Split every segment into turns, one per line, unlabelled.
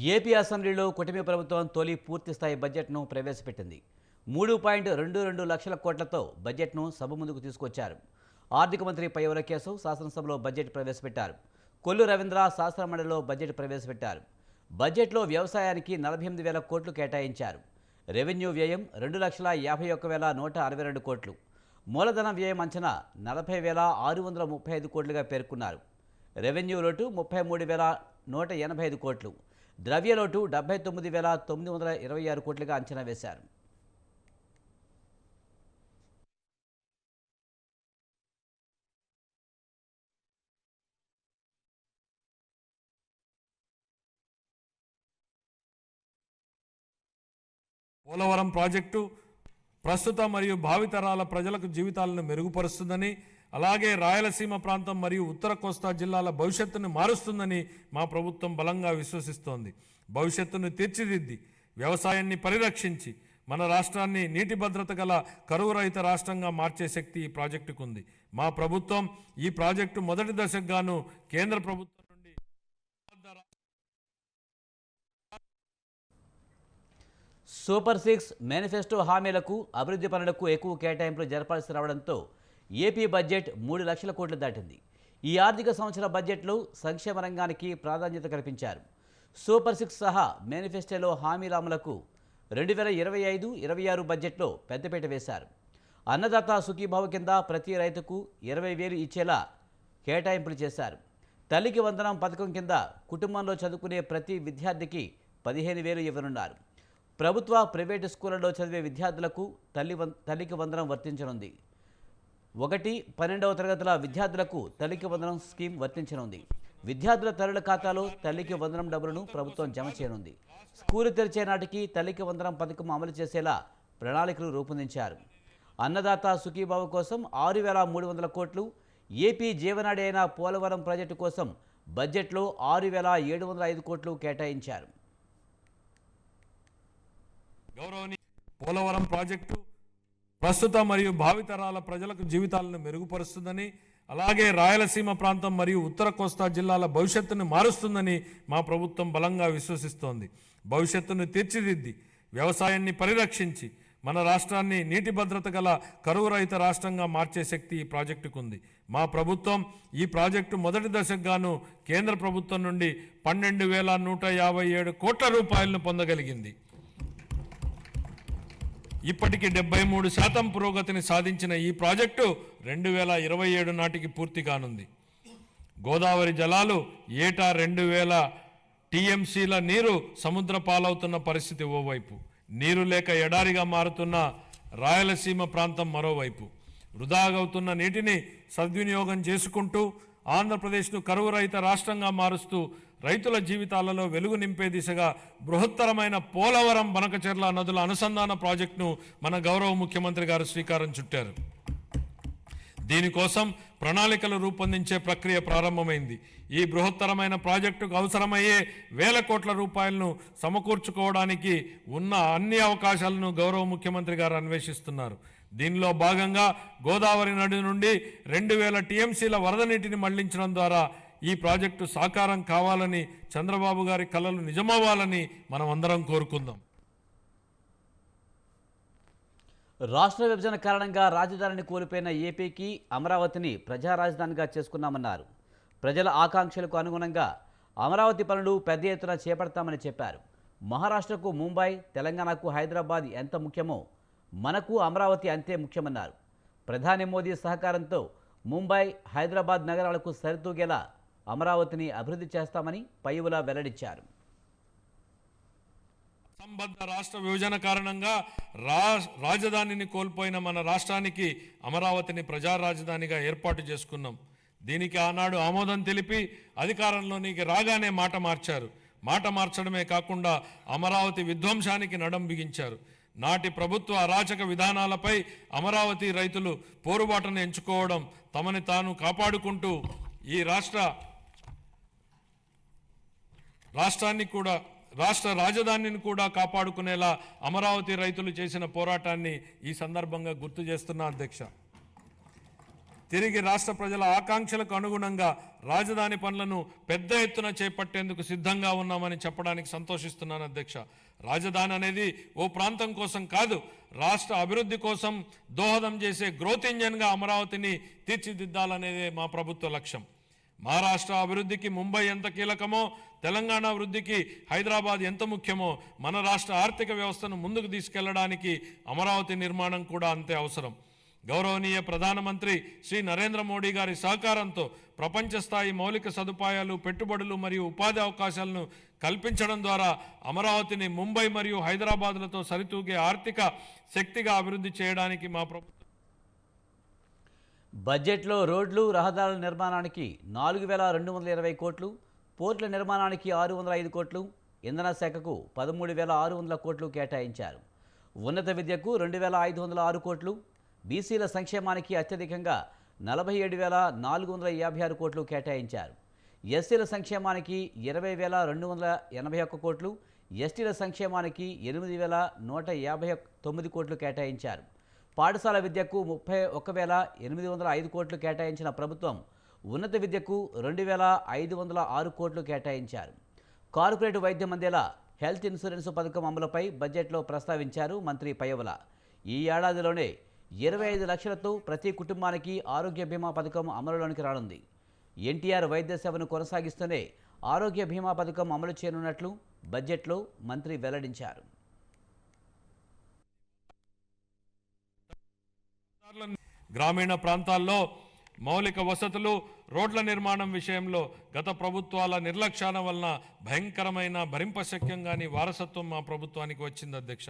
AP అసెంబ్లీలో కూటమి ప్రభుత్వం తొలి పూర్తిస్థాయి బడ్జెట్ను ప్రవేశపెట్టింది. 3.22 లక్షల కోట్లతో బడ్జెట్ను సభ ముందుకు తీసుకొచ్చారు. ఆర్థిక మంత్రి పయ్యావుల కేశవ్ శాసనసభలో బడ్జెట్ ప్రవేశపెట్టారు. కొల్లు రవీంద్ర శాసనమండలిలో బడ్జెట్ ప్రవేశపెట్టారు. బడ్జెట్లో వ్యవసాయానికి 48,000 కోట్లు కేటాయించారు. రెవెన్యూ వ్యయం 2,51,162 కోట్లు. మూలధన వ్యయం అంచనా 40,635 కోట్లుగా పేర్కొన్నారు. రెవెన్యూ లోటు 33,185 కోట్లు. ద్రవ్యలోటు 79,926 కోట్లుగా అంచనా వేశారు.
పోలవరం ప్రాజెక్టు ప్రస్తుత మరియు భావితరాల ప్రజలకు జీవితాలను మెరుగుపరుస్తుందని, అలాగే రాయలసీమ ప్రాంతం మరియు ఉత్తర కోస్తా జిల్లాల భవిష్యత్తును మారుస్తుందని మా ప్రభుత్వం బలంగా విశ్వసిస్తోంది. భవిష్యత్తును తీర్చిదిద్ది వ్యవసాయాన్ని పరిరక్షించి మన రాష్ట్రాన్ని నీటి భద్రత గల కరువు రహిత రాష్ట్రంగా మార్చే శక్తి ఈ ప్రాజెక్టుకు ఉంది. మా ప్రభుత్వం ఈ ప్రాజెక్టు మొదటి దశకు గాను కేంద్ర ప్రభుత్వం నుండి
సూపర్ 6 మేనిఫెస్టో హామీలకు అభివృద్ధి పనులకు ఎక్కువ కేటాయింపులు జరపాల్సి రావడంతో ఏపీ బడ్జెట్ 3 లక్షల కోట్లు దాటింది. ఈ ఆర్థిక సంవత్సర బడ్జెట్లో సంక్షేమ రంగానికి ప్రాధాన్యత కల్పించారు. సూపర్ 6 సహా మేనిఫెస్టోలో హామీల అమలుకు 2025-26 బడ్జెట్లో పెద్దపీట వేశారు. అన్నదాత సుఖీభావ కింద ప్రతి రైతుకు 20,000 ఇచ్చేలా కేటాయింపులు చేశారు. తల్లికి వందనం పథకం కింద కుటుంబంలో చదువుకునే ప్రతి విద్యార్థికి 15,000 ఇవ్వనున్నారు. ప్రభుత్వ ప్రైవేటు స్కూళ్లలో చదివే విద్యార్థులకు తల్లికి వందనం వర్తించనుంది. 1-12వ తరగతుల విద్యార్థులకు తల్లికి వందనం స్కీమ్ వర్తించనుంది. విద్యార్థుల తల్లుల ఖాతాలో తల్లికి వందనం డబ్బులను ప్రభుత్వం జమ చేయనుంది. స్కూలు తెరిచే నాటికి తల్లికి వందనం పథకం అమలు చేసేలా ప్రణాళికలు రూపొందించారు. అన్నదాత సుఖీభావ కోసం 6,300 కోట్లు, ఏపీ జీవనాడి అయిన పోలవరం ప్రాజెక్టు కోసం బడ్జెట్లో 6,705 కోట్లు కేటాయించారు.
పోలవరం ప్రాజెక్టు ప్రస్తుత మరియు భావితరాల ప్రజలకు జీవితాలను మెరుగుపరుస్తుందని, అలాగే రాయలసీమ ప్రాంతం మరియు ఉత్తర కోస్తా జిల్లాల భవిష్యత్తును మారుస్తుందని మా ప్రభుత్వం బలంగా విశ్వసిస్తోంది. భవిష్యత్తును తీర్చిదిద్ది వ్యవసాయాన్ని పరిరక్షించి మన రాష్ట్రాన్ని నీటి భద్రత గల కరువు రహిత రాష్ట్రంగా మార్చే శక్తి ఈ ప్రాజెక్టుకు ఉంది. మా ప్రభుత్వం ఈ ప్రాజెక్టు మొదటి దశకు గాను కేంద్ర ప్రభుత్వం నుండి 12,157 కోట్ల రూపాయలను పొందగలిగింది. ఇప్పటికి 73% పురోగతిని సాధించిన ఈ ప్రాజెక్టు 2027 నాటికి పూర్తి కానుంది. గోదావరి జలాలు ఏటా 2,000 టీఎంసీల నీరు సముద్ర పాలవుతున్న పరిస్థితి ఓవైపు, నీరు లేక ఎడారిగా మారుతున్న రాయలసీమ ప్రాంతం మరోవైపు. వృధాగవుతున్న నీటిని సద్వినియోగం చేసుకుంటూ ఆంధ్రప్రదేశ్ను కరువు రహిత రాష్ట్రంగా మారుస్తూ రైతుల జీవితాలలో వెలుగు నింపే దిశగా బృహత్తరమైన పోలవరం బనకచెర్ల నదుల అనుసంధాన ప్రాజెక్టును మన గౌరవ ముఖ్యమంత్రి గారు శ్రీకారం చుట్టారు. దీనికోసం ప్రణాళికలు రూపొందించే ప్రక్రియ ప్రారంభమైంది. ఈ బృహత్తరమైన ప్రాజెక్టుకు అవసరమయ్యే 1,000 కోట్ల రూపాయలను సమకూర్చుకోవడానికి ఉన్న అన్ని అవకాశాలను గౌరవ ముఖ్యమంత్రి గారు అన్వేషిస్తున్నారు. దీనిలో భాగంగా గోదావరి నది నుండి 2,000 టీఎంసీల వరద నీటిని మళ్లించడం ద్వారా ఈ ప్రాజెక్టు సాకారం కావాలని, చంద్రబాబు గారి కలలు నిజమవ్వాలని మనం అందరం కోరుకుందాం.
రాష్ట్ర విభజన కారణంగా రాజధానిని కోల్పోయిన ఏపీకి అమరావతిని ప్రజా రాజధానిగా చేసుకున్నామన్నారు. ప్రజల ఆకాంక్షలకు అనుగుణంగా అమరావతి పనులు పెద్ద ఎత్తున చేపడతామని చెప్పారు. మహారాష్ట్రకు ముంబై, తెలంగాణకు హైదరాబాద్ ఎంత ముఖ్యమో మనకు అమరావతి అంతే ముఖ్యమన్నారు. ప్రధాని మోదీ సహకారంతో ముంబై, హైదరాబాద్ నగరాలకు సరితూగేలా అమరావతిని అభివృద్ధి చేస్తామని పయ్యావుల వెల్లడించారు.
సంబద్ధ రాష్ట్ర విభజన కారణంగా రాజధానిని కోల్పోయిన మన రాష్ట్రానికి అమరావతిని ప్రజా రాజధానిగా ఏర్పాటు చేసుకున్నాం. దీనికి ఆనాడు ఆమోదం తెలిపి అధికారంలోనికి రాగానే మాట మార్చారు. మాట మార్చడమే కాకుండా అమరావతి విధ్వంసానికి నడం బిగించారు. నాటి ప్రభుత్వ అరాచక విధానాలపై అమరావతి రైతులు పోరుబాటును ఎంచుకోవడం, తమని తాను కాపాడుకుంటూ ఈ రాష్ట్ర రాజధానిని కూడా కాపాడుకునేలా అమరావతి రైతులు చేసిన పోరాటాన్ని ఈ సందర్భంగా గుర్తు చేస్తున్నా అధ్యక్ష. తిరిగి రాష్ట్ర ప్రజల ఆకాంక్షలకు అనుగుణంగా రాజధాని పనులను పెద్ద ఎత్తున చేపట్టేందుకు సిద్ధంగా ఉన్నామని చెప్పడానికి సంతోషిస్తున్నాను అధ్యక్ష. రాజధాని అనేది ఓ ప్రాంతం కోసం కాదు, రాష్ట్ర అభివృద్ధి కోసం దోహదం చేసే గ్రోత్ ఇంజన్గా అమరావతిని తీర్చిదిద్దాలనేదే మా ప్రభుత్వ లక్ష్యం. మహారాష్ట్ర అభివృద్ధికి ముంబై ఎంత కీలకమో, తెలంగాణ అభివృద్ధికి హైదరాబాద్ ఎంత ముఖ్యమో, మన రాష్ట్ర ఆర్థిక వ్యవస్థను ముందుకు తీసుకెళ్లడానికి అమరావతి నిర్మాణం కూడా అంతే అవసరం. గౌరవనీయ ప్రధానమంత్రి శ్రీ నరేంద్ర మోడీ గారి సహకారంతో ప్రపంచ స్థాయి మౌలిక సదుపాయాలు, పెట్టుబడులు మరియు ఉపాధి అవకాశాలను కల్పించడం ద్వారా అమరావతిని ముంబై మరియు హైదరాబాద్లతో సరితూగే ఆర్థిక శక్తిగా అభివృద్ధి చేయడానికి మా ప్రభుత్వం.
బడ్జెట్లో రోడ్లు, రహదారుల నిర్మాణానికి 4,220 కోట్లు, పోర్టుల నిర్మాణానికి 605 కోట్లు, ఇంధన శాఖకు 13,600 కోట్లు కేటాయించారు. ఉన్నత విద్యకు 2,506 కోట్లు, బీసీల సంక్షేమానికి అత్యధికంగా 47,456 కోట్లు కేటాయించారు. ఎస్సీల సంక్షేమానికి 20,281 కోట్లు, ఎస్టీల సంక్షేమానికి 8,159 కోట్లు కేటాయించారు. పాఠశాల విద్యకు 31,805 కోట్లు కేటాయించిన ప్రభుత్వం ఉన్నత విద్యకు 2,506 కోట్లు కేటాయించారు. కార్పొరేట్ వైద్యం అందేలా హెల్త్ ఇన్సూరెన్స్ పథకం అమలుపై బడ్జెట్లో ప్రస్తావించారు మంత్రి పయ్యవుల. ఈ ఏడాదిలోనే 25 లక్షలతో ప్రతి కుటుంబానికి ఆరోగ్య బీమా పథకం అమలులోనికి రానుంది. ఎన్టీఆర్ వైద్య సేవను కొనసాగిస్తూనే ఆరోగ్య బీమా పథకం అమలు చేయనున్నట్లు బడ్జెట్లో మంత్రి వెల్లడించారు.
గ్రామీణ ప్రాంతాల్లో మౌలిక వసతులు, రోడ్ల నిర్మాణం విషయంలో గత ప్రభుత్వాల నిర్లక్ష్యాల వలన భయంకరమైన భరింపశక్యం కాని వారసత్వం మా ప్రభుత్వానికి వచ్చింది అధ్యక్ష.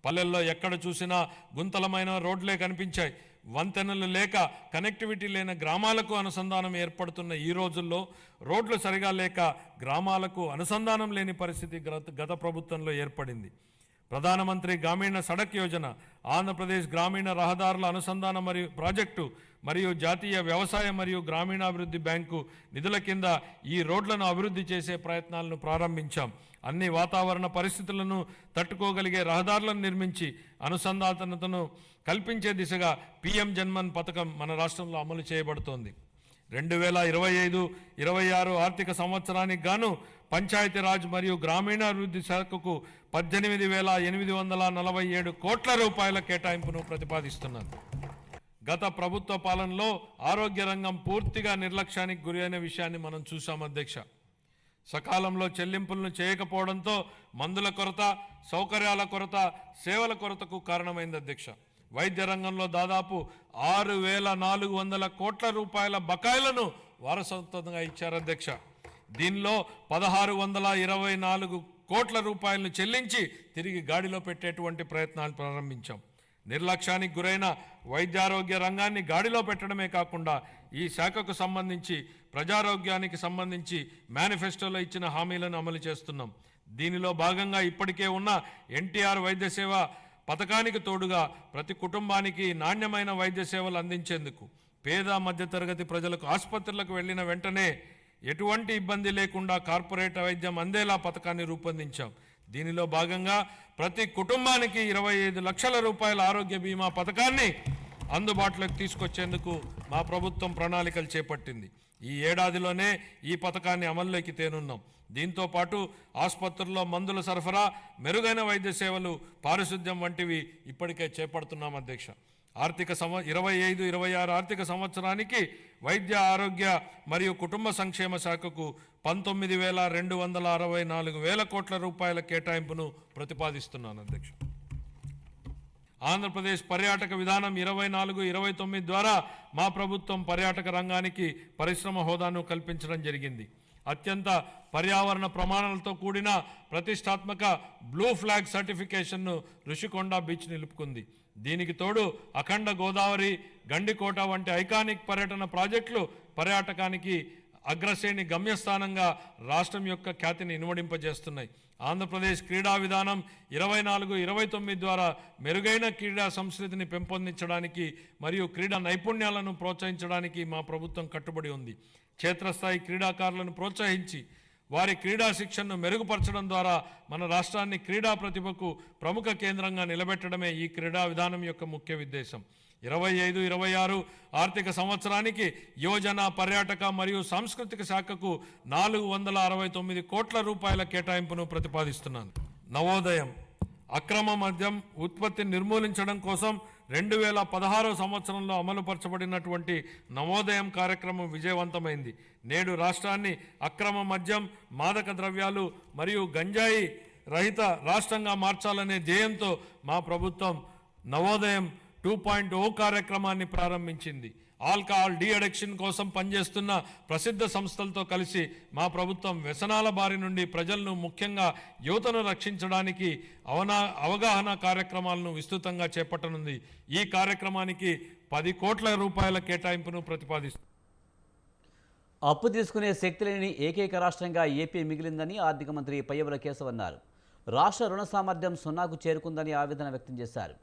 పల్లెల్లో ఎక్కడ చూసినా గుంతలమైన రోడ్లే కనిపించాయి. వంతెనలు లేక, కనెక్టివిటీ లేని గ్రామాలకు అనుసంధానం ఏర్పడుతున్న ఈ రోజుల్లో రోడ్లు సరిగా లేక గ్రామాలకు అనుసంధానం లేని పరిస్థితి గత ప్రభుత్వంలో ఏర్పడింది. ప్రధానమంత్రి గ్రామీణ సడక్ యోజన, ఆంధ్రప్రదేశ్ గ్రామీణ రహదారుల అనుసంధాన మరియు ప్రాజెక్టు మరియు జాతీయ వ్యవసాయ మరియు గ్రామీణాభివృద్ధి బ్యాంకు నిధుల కింద ఈ రోడ్లను అభివృద్ధి చేసే ప్రయత్నాలను ప్రారంభించాం. అన్ని వాతావరణ పరిస్థితులను తట్టుకోగలిగే రహదారులను నిర్మించి అనుసంధానతను కల్పించే దిశగా పీఎం జన్మన్ పథకం మన రాష్ట్రంలో అమలు చేయబడుతోంది. 2025-26 ఆర్థిక సంవత్సరానికి గాను పంచాయతీరాజ్ మరియు గ్రామీణాభివృద్ధి శాఖకు 18,847 కోట్ల రూపాయల కేటాయింపును ప్రతిపాదిస్తున్నారు. గత ప్రభుత్వ పాలనలో ఆరోగ్య రంగం పూర్తిగా నిర్లక్ష్యానికి గురైన విషయాన్ని మనం చూసాం అధ్యక్ష. సకాలంలో చెల్లింపులను చేయకపోవడంతో మందుల కొరత, సౌకర్యాల కొరత, సేవల కొరతకు కారణమైంది అధ్యక్ష. వైద్య రంగంలో దాదాపు 6,400 కోట్ల రూపాయల బకాయిలను వారసత్వంగా ఇచ్చారు అధ్యక్ష. దీనిలో 1,624 కోట్ల రూపాయలను చెల్లించి తిరిగి గాడిలో పెట్టేటువంటి ప్రయత్నాలు ప్రారంభించాం. నిర్లక్ష్యానికి గురైన వైద్యారోగ్య రంగాన్ని గాడిలో పెట్టడమే కాకుండా ఈ శాఖకు సంబంధించి ప్రజారోగ్యానికి సంబంధించి మేనిఫెస్టోలో ఇచ్చిన హామీలను అమలు చేస్తున్నాం. దీనిలో భాగంగా ఇప్పటికే ఉన్న ఎన్టీఆర్ వైద్య సేవ పథకానికి తోడుగా ప్రతి కుటుంబానికి నాణ్యమైన వైద్య సేవలు అందించేందుకు పేద మధ్యతరగతి ప్రజలకు ఆసుపత్రులకు వెళ్లిన వెంటనే ఎటువంటి ఇబ్బంది లేకుండా కార్పొరేట్ వైద్యం అందేలా పథకాన్ని రూపొందించాం. దీనిలో భాగంగా ప్రతి కుటుంబానికి 25 లక్షల రూపాయల ఆరోగ్య బీమా పథకాన్ని అందుబాటులోకి తీసుకొచ్చేందుకు మా ప్రభుత్వం ప్రణాళికలు చేపట్టింది. ఈ ఏడాదిలోనే ఈ పథకాన్ని అమల్లోకి తేనున్నాం. దీంతో పాటు ఆసుపత్రుల్లో మందుల సరఫరా, మెరుగైన వైద్య సేవలు, పారిశుద్ధ్యం వంటివి ఇప్పటికే చేపడుతున్నాం అధ్యక్ష. 25-26 ఆర్థిక సంవత్సరానికి వైద్య ఆరోగ్య మరియు కుటుంబ సంక్షేమ శాఖకు 19,264 కోట్ల రూపాయల కేటాయింపును ప్రతిపాదిస్తున్నాను అధ్యక్ష. ఆంధ్రప్రదేశ్ పర్యాటక విధానం 24-29 ద్వారా మా ప్రభుత్వం పర్యాటక రంగానికి పరిశ్రమ హోదాను కల్పించడం జరిగింది. అత్యంత పర్యావరణ ప్రమాణాలతో కూడిన ప్రతిష్టాత్మక బ్లూ ఫ్లాగ్ సర్టిఫికేషన్ను ఋషికొండ బీచ్ నిలుపుకుంది. దీనికి తోడు అఖండ గోదావరి, గండికోట వంటి ఐకానిక్ పర్యటన ప్రాజెక్టులు పర్యాటకానికి అగ్రశ్రేణి గమ్యస్థానంగా రాష్ట్రం యొక్క ఖ్యాతిని ఇనుమడింపజేస్తున్నాయి. ఆంధ్రప్రదేశ్ క్రీడా విధానం 24-29 ద్వారా మెరుగైన క్రీడా సంస్కృతిని పెంపొందించడానికి మరియు క్రీడా నైపుణ్యాలను ప్రోత్సహించడానికి మా ప్రభుత్వం కట్టుబడి ఉంది. క్షేత్రస్థాయి క్రీడాకారులను ప్రోత్సహించి వారి క్రీడా శిక్షణను మెరుగుపరచడం ద్వారా మన రాష్ట్రాన్ని క్రీడా ప్రతిభకు ప్రముఖ కేంద్రంగా నిలబెట్టడమే ఈ క్రీడా విధానం యొక్క ముఖ్య ఉద్దేశం. 25-26 ఆర్థిక సంవత్సరానికి యువజన పర్యాటక మరియు సాంస్కృతిక శాఖకు 469 కోట్ల రూపాయల కేటాయింపును ప్రతిపాదిస్తున్నాను. నవోదయం అక్రమ మద్యం ఉత్పత్తిని నిర్మూలించడం కోసం 2016 సంవత్సరంలో అమలుపరచబడినటువంటి నవోదయం కార్యక్రమం విజయవంతమైంది. నేడు రాష్ట్రాన్ని అక్రమ మద్యం, మాదక ద్రవ్యాలు మరియు గంజాయి రహిత రాష్ట్రంగా మార్చాలనే ధ్యేయంతో మా ప్రభుత్వం నవోదయం 2.0 కార్యక్రమాన్ని ప్రారంభించింది. ఆల్కహాల్ డీ అడిక్షన్ కోసం పనిచేస్తున్న ప్రసిద్ధ సంస్థలతో కలిసి మా ప్రభుత్వం వ్యసనాల బారి నుండి ప్రజలను, ముఖ్యంగా యువతను రక్షించడానికి అవగాహన కార్యక్రమాలను విస్తృతంగా చేపట్టనుంది. ఈ కార్యక్రమానికి 10 కోట్ల రూపాయల కేటాయింపును ప్రతిపాదిస్తుంది.
అప్పు తీసుకునే శక్తి లేని ఏకైక రాష్ట్రంగా ఏపీ మిగిలిందని ఆర్థిక మంత్రి పయ్యవుల కేశవ్ అన్నారు. రాష్ట్ర రుణ సామర్థ్యం 0కు చేరుకుందని ఆవేదన వ్యక్తం చేశారు.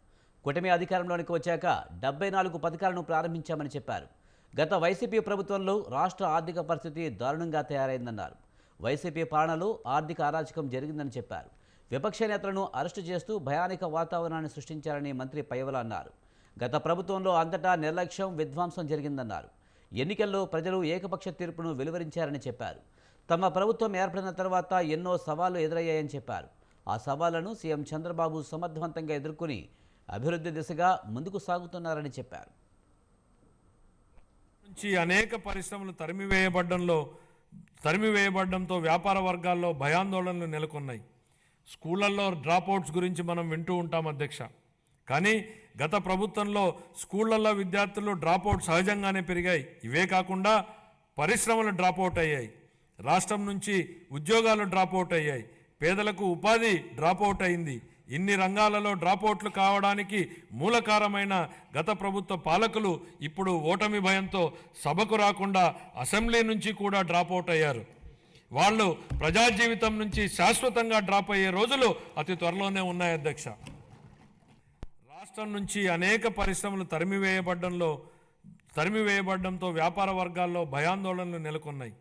కూటమి అధికారంలోనికి వచ్చాక 74 పథకాలను ప్రారంభించామని చెప్పారు. గత వైసీపీ ప్రభుత్వంలో రాష్ట్ర ఆర్థిక పరిస్థితి దారుణంగా తయారైందన్నారు. వైసీపీ పాలనలో ఆర్థిక అరాచకం జరిగిందని చెప్పారు. విపక్ష నేతలను అరెస్టు చేస్తూ భయానక వాతావరణాన్ని సృష్టించారని మంత్రి పయ్యవుల అన్నారు. గత ప్రభుత్వంలో అంతటా నిర్లక్ష్యం, విధ్వంసం జరిగిందన్నారు. ఎన్నికల్లో ప్రజలు ఏకపక్ష తీర్పును వెలువరించారని చెప్పారు. తమ ప్రభుత్వం ఏర్పడిన తర్వాత ఎన్నో సవాళ్లు ఎదురయ్యాయని చెప్పారు. ఆ సవాళ్లను సీఎం చంద్రబాబు సమర్థవంతంగా ఎదుర్కొని అభివృద్ధి దిశగా ముందుకు సాగుతున్నారని చెప్పారు.
నుంచి అనేక పరిశ్రమలు తరిమివేయబడడంతో వ్యాపార వర్గాల్లో భయాందోళనలు నెలకొన్నాయి. స్కూళ్లలో డ్రాప్అవుట్స్ గురించి మనం వింటూ ఉంటాం అధ్యక్ష. కానీ గత ప్రభుత్వంలో స్కూళ్లలో విద్యార్థులు డ్రాప్అవుట్ సహజంగానే పెరిగాయి. ఇవే కాకుండా పరిశ్రమలు డ్రాప్అవుట్ అయ్యాయి. రాష్ట్రం నుంచి ఉద్యోగాలు డ్రాప్అవుట్ అయ్యాయి. పేదలకు ఉపాధి డ్రాప్అవుట్ అయింది. ఇన్ని రంగాలలో డ్రాప్అవుట్లు కావడానికి మూలకారమైన గత ప్రభుత్వ పాలకులు ఇప్పుడు ఓటమి భయంతో సభకు రాకుండా అసెంబ్లీ నుంచి కూడా డ్రాప్అవుట్ అయ్యారు. వాళ్ళు ప్రజా జీవితం నుంచి శాశ్వతంగా డ్రాప్ అయ్యే రోజులు అతి త్వరలోనే ఉన్నాయి అధ్యక్ష. రాష్ట్రం నుంచి అనేక పరిశ్రమలు తరిమివేయబడడంతో వ్యాపార వర్గాల్లో భయాందోళనలు నెలకొన్నాయి.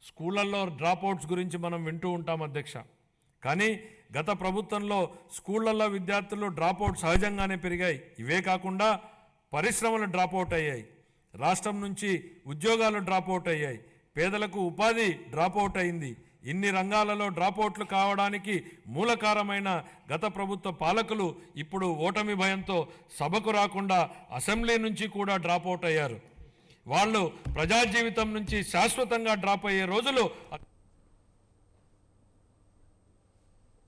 స్కూళ్లలో డ్రాప్అవుట్స్ గురించి మనం వింటూ ఉంటాం అధ్యక్ష. కానీ గత ప్రభుత్వంలో స్కూళ్లలో విద్యార్థులు డ్రాప్అవుట్ సహజంగానే పెరిగాయి. ఇవే కాకుండా పరిశ్రమలు డ్రాప్అవుట్ అయ్యాయి. రాష్ట్రం నుంచి ఉద్యోగాలు డ్రాప్అవుట్ అయ్యాయి. పేదలకు ఉపాధి డ్రాప్అవుట్ అయింది. ఇన్ని రంగాలలో డ్రాప్అవుట్లు కావడానికి మూలకారమైన గత ప్రభుత్వ పాలకులు ఇప్పుడు ఓటమి భయంతో సభకు రాకుండా అసెంబ్లీ నుంచి కూడా డ్రాప్అవుట్ అయ్యారు. వాళ్ళు ప్రజా జీవితం నుంచి శాశ్వతంగా డ్రాప్ అయ్యే రోజులు